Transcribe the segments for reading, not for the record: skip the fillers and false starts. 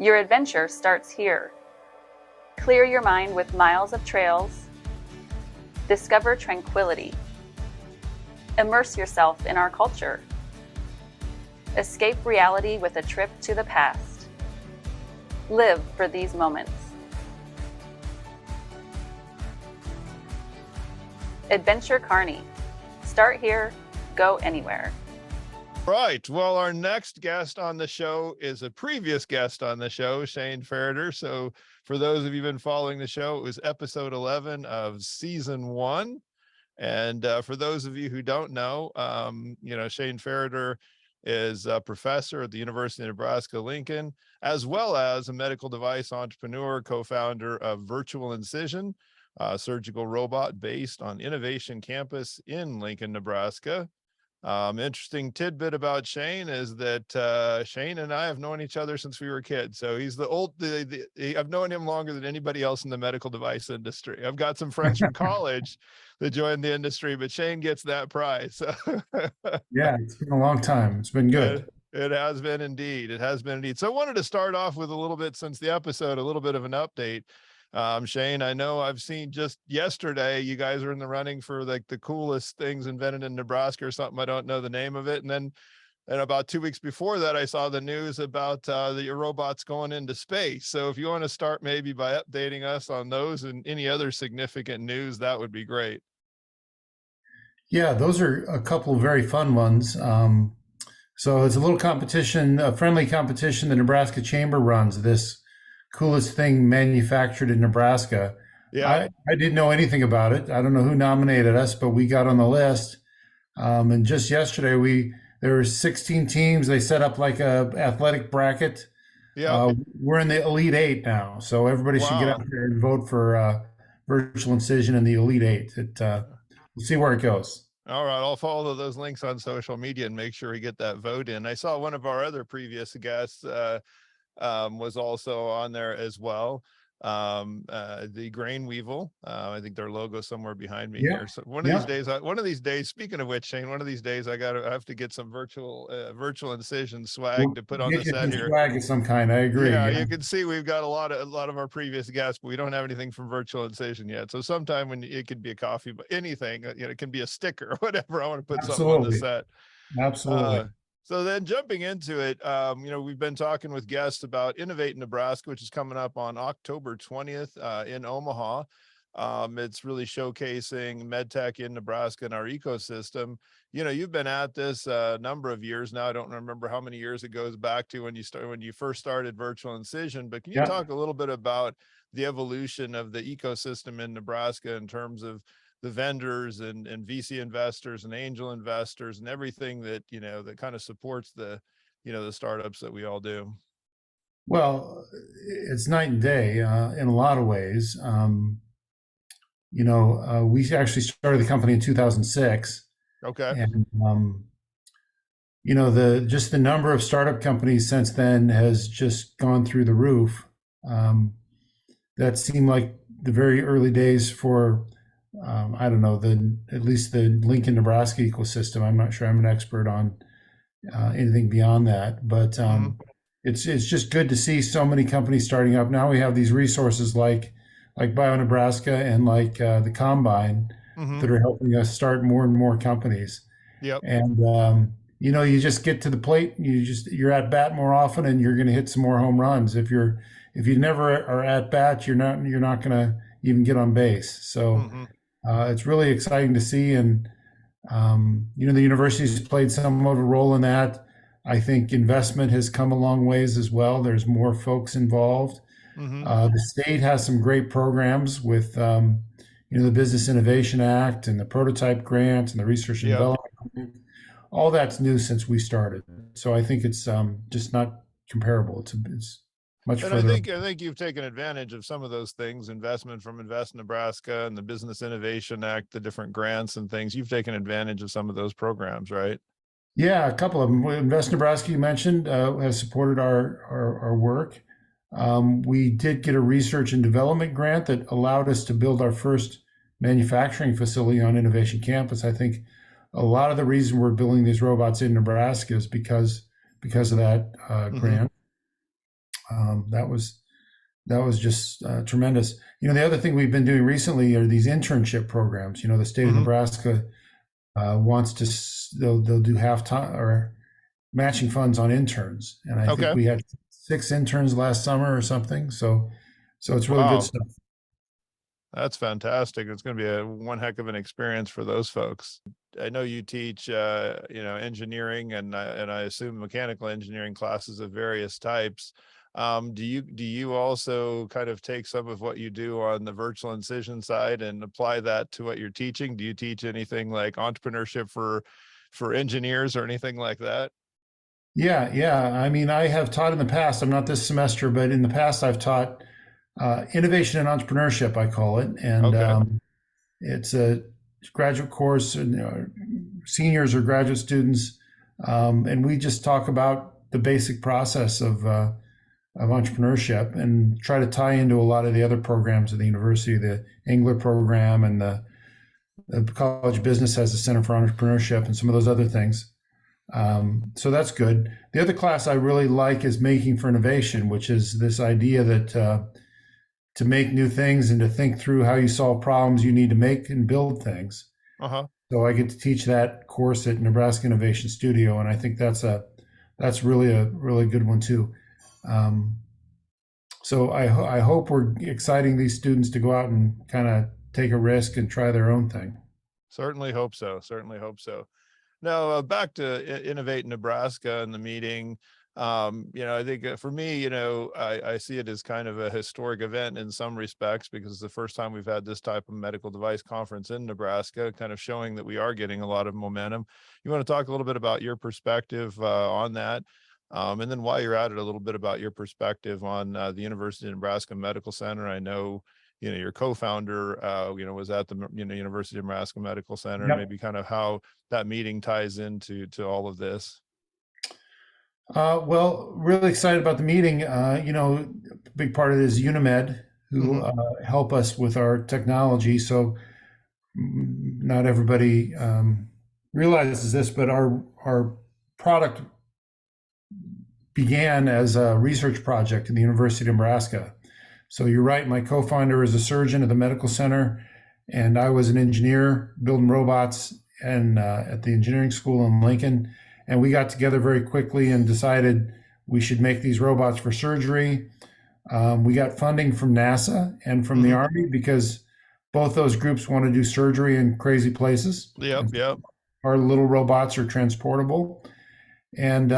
Your adventure starts here. Clear your mind with miles of trails. Discover tranquility. Immerse yourself in our culture. Escape reality with a trip to the past. Live for these moments. Adventure Carney. Start here, go anywhere. Right. Well, our next guest on the show is a previous guest on the show, Shane Farritor. So for those of you who've been following the show, it was episode 11 of season 1. And for those of you who don't know, Shane Farritor is a professor at the University of Nebraska, Lincoln, as well as a medical device entrepreneur, co-founder of Virtual Incision, a surgical robot based on Innovation Campus in Lincoln, Nebraska. Interesting tidbit about Shane is that Shane and I have known each other since we were kids. So he's I've known him longer than anybody else in the medical device industry. I've got some friends from college that joined the industry, but Shane gets that prize. Yeah, it's been a long time. It's been good. It has been indeed. It has been indeed. So I wanted to start off with a little bit, since the episode, a little bit of an update. Shane, I know I've seen just yesterday, you guys are in the running for like the coolest things invented in Nebraska or something. I don't know the name of it. And about 2 weeks before that, I saw the news about your robots going into space. So if you want to start maybe by updating us on those and any other significant news, that would be great. Yeah, those are a couple of very fun ones. So it's a little competition, a friendly competition the Nebraska Chamber runs, this coolest thing manufactured in Nebraska. Yeah, I didn't know anything about it. I don't know who nominated us, but we got on the list. And just yesterday, there were 16 teams. They set up like a athletic bracket. Yeah, we're in the Elite 8 now, so everybody should get out there and vote for Virtual Incision in the Elite 8. We'll see where it goes. All right, I'll follow those links on social media and make sure we get that vote in. I saw one of our other previous guests was also on there as well. The Grain Weevil. I think their logo somewhere behind me here. So one of these days, speaking of which, Shane, one of these days I have to get some virtual Incision swag to put on the set here. Swag of some kind. I agree. Yeah, you can see we've got a lot of our previous guests, but we don't have anything from Virtual Incision yet. So sometime when it could be a coffee, but anything, it can be a sticker or whatever. I want to put something on the set. Absolutely. So then jumping into it, we've been talking with guests about Innovate Nebraska, which is coming up on October 20th in Omaha. It's really showcasing medtech in Nebraska and our ecosystem. You've been at this a number of years now. I don't remember how many years it goes back to when you first started Virtual Incision, but can you talk a little bit about the evolution of the ecosystem in Nebraska in terms of the vendors and VC investors and angel investors and everything that, that kind of supports the startups that we all do? Well, it's night and day in a lot of ways. We actually started the company in 2006. Okay. And, the number of startup companies since then has just gone through the roof. That seemed like the very early days for at least the Lincoln, Nebraska ecosystem. I'm not sure I'm an expert on anything beyond that, but it's just good to see so many companies starting up. Now we have these resources like Bio Nebraska and like the Combine that are helping us start more and more companies. Yep. And you just get to the plate. You're at bat more often, and you're going to hit some more home runs. If you never are at bat, you're not going to even get on base. So. It's really exciting to see, and the university's played some of a role in that. I think investment has come a long ways as well. There's more folks involved. The state has some great programs with the Business Innovation Act and the Prototype Grant and the Research and Development Grant. All that's new since we started. So I think it's just not comparable. It's much further. I think you've taken advantage of some of those things, investment from Invest Nebraska and the Business Innovation Act, the different grants and things. You've taken advantage of some of those programs, right? Yeah, a couple of them. Invest Nebraska, you mentioned, has supported our work. We did get a research and development grant that allowed us to build our first manufacturing facility on Innovation Campus. I think a lot of the reason we're building these robots in Nebraska is because of that grant. that was just tremendous. The other thing we've been doing recently are these internship programs. The state of Nebraska wants to, they'll do half time or matching funds on interns. And I think we had 6 interns last summer or something. So it's really good stuff. That's fantastic. It's going to be one heck of an experience for those folks. I know you teach, engineering and I assume mechanical engineering classes of various types. Do you also kind of take some of what you do on the virtual incision side and apply that to what you're teaching? Do you teach anything like entrepreneurship for engineers or anything like that? Yeah. I mean, I have taught in the past. I'm not this semester, but in the past I've taught innovation and entrepreneurship, I call it, and it's a graduate course, and seniors or graduate students, and we just talk about the basic process of entrepreneurship and try to tie into a lot of the other programs at the university. The Engler program and the College of Business has a Center for Entrepreneurship and some of those other things. So that's good. The other class I really like is Making for Innovation, which is this idea that to make new things and to think through how you solve problems, you need to make and build things. So I get to teach that course at Nebraska Innovation Studio, and I think that's really a really good one too. So I hope we're exciting these students to go out and kind of take a risk and try their own thing. Certainly hope so. Now, back to Innovate Nebraska and the meeting. I think for me, I see it as kind of a historic event in some respects, because it's the first time we've had this type of medical device conference in Nebraska, kind of showing that we are getting a lot of momentum. You want to talk a little bit about your perspective on that? And then while you're at it, a little bit about your perspective on the University of Nebraska Medical Center. I know, your co-founder, was at the, University of Nebraska Medical Center. Yep. Maybe kind of how that meeting ties into all of this. Well, really excited about the meeting. A big part of it is UNMC, who help us with our technology. So not everybody realizes this, but our product began as a research project at the University of Nebraska. So you're right, my co-founder is a surgeon at the medical center, and I was an engineer building robots and at the engineering school in Lincoln. And we got together very quickly and decided we should make these robots for surgery. We got funding from NASA and from the Army, because both those groups want to do surgery in crazy places. Yep. Our little robots are transportable. And,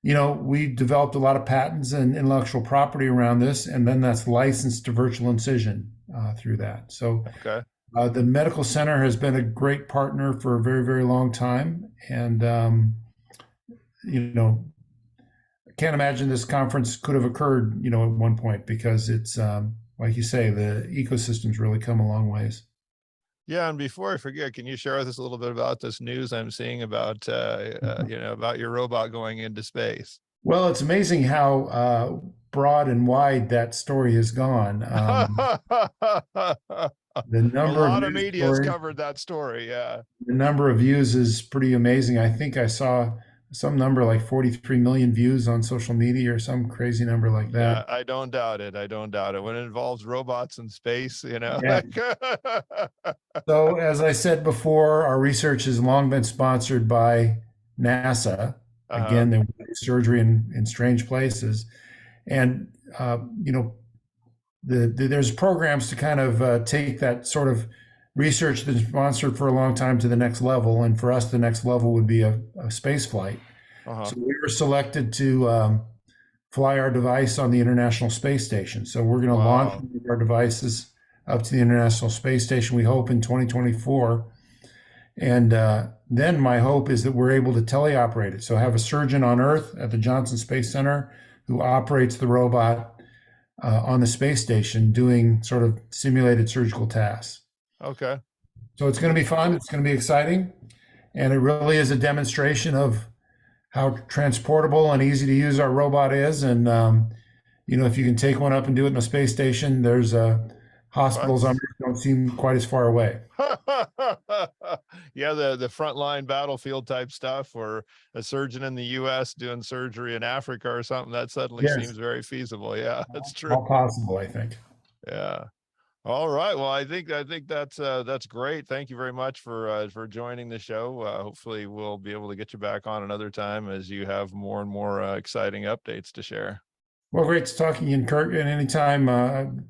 we developed a lot of patents and intellectual property around this, and then that's licensed to virtual incision through that. So the medical center has been a great partner for a very, very long time. And, I can't imagine this conference could have occurred, at one point, because it's, like you say, the ecosystem's really come a long ways. Yeah, and before I forget, can you share with us a little bit about this news I'm seeing about, about your robot going into space? Well, it's amazing how broad and wide that story has gone. The number a lot of media has covered that story. Yeah. The number of views is pretty amazing. I think I saw some number like 43 million views on social media or some crazy number like that. Yeah, I don't doubt it. When it involves robots in space, Yeah. So as I said before, our research has long been sponsored by NASA. Again, they do surgery in strange places. And, there's programs to kind of take that sort of research that's been sponsored for a long time to the next level. And for us, the next level would be a space flight. So we were selected to fly our device on the International Space Station. So we're going to launch our devices up to the International Space Station, we hope, in 2024. And then my hope is that we're able to teleoperate it. So have a surgeon on Earth at the Johnson Space Center who operates the robot on the space station doing sort of simulated surgical tasks. Okay. So it's going to be fun. It's going to be exciting. And it really is a demonstration of how transportable and easy to use our robot is. And, if you can take one up and do it in a space station, there's hospitals on Earth don't seem quite as far away. yeah, the frontline battlefield type stuff, or a surgeon in the US doing surgery in Africa or something, that suddenly Yes, seems very feasible. Yeah, that's true. all possible, I think. Yeah. All right. Well, I think that's great. Thank you very much for joining the show. Hopefully we'll be able to get you back on another time as you have more and more exciting updates to share. Well, great talking to you, Kirk. And anytime, I'm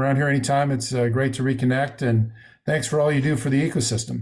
around here anytime. It's great to reconnect. And thanks for all you do for the ecosystem.